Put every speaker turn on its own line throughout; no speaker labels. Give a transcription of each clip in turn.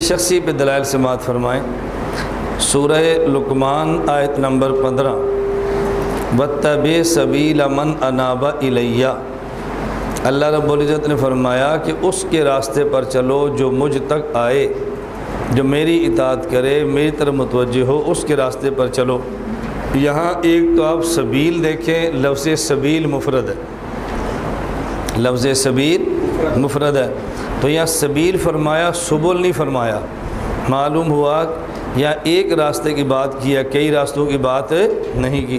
شخصی پہ دلائل سماعت فرمائیں۔ سورہ لقمان آیت نمبر 15، وَاتَّبِعْ سَبِیلَ مَنْ أَنَابَ إِلَیَّ۔ اللہ رب العزت نے فرمایا کہ اس کے راستے پر چلو جو مجھ تک آئے، جو میری اطاعت کرے، میری طرف متوجہ ہو، اس کے راستے پر چلو۔ یہاں ایک تو آپ سبیل دیکھیں، لفظ سبیل مفرد ہے، لفظ سبیل مفرد ہے، تو یہاں سبیل فرمایا، سبل نہیں فرمایا۔ معلوم ہوا یا ایک راستے کی بات کی ہے، کئی راستوں کی بات نہیں کی۔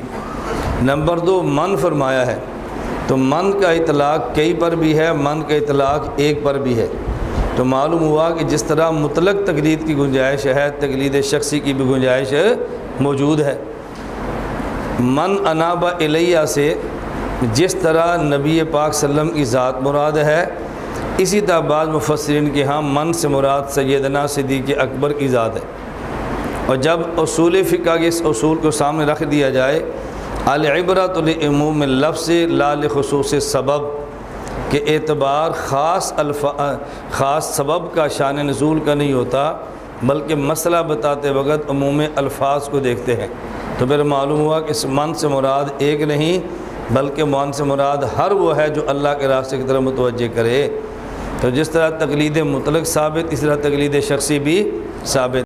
نمبر 2، من فرمایا ہے، تو من کا اطلاق کئی پر بھی ہے، من کا اطلاق ایک پر بھی ہے، تو معلوم ہوا کہ جس طرح مطلق تقلید کی گنجائش ہے، تقلید شخصی کی بھی گنجائش موجود ہے۔ من اناب الیہ سے جس طرح نبی پاک صلی اللہ علیہ وسلم کی ذات مراد ہے، اسی طرح بعض مفسرین کے ہاں من سے مراد سیدنا صدیق اکبر کی ذات ہے۔ اور جب اصول فقہ کے اس اصول کو سامنے رکھ دیا جائے، العبرۃ لعموم اللفظ لا لخصوص سبب، کہ اعتبار خاص سبب کا شان نزول کا نہیں ہوتا، بلکہ مسئلہ بتاتے وقت عموم الفاظ کو دیکھتے ہیں۔ تو پھر معلوم ہوا کہ اس من سے مراد ایک نہیں، بلکہ من سے مراد ہر وہ ہے جو اللہ کے راستے کی طرف متوجہ کرے۔ تو جس طرح تقلید مطلق ثابت، اس طرح تقلید شخصی بھی ثابت۔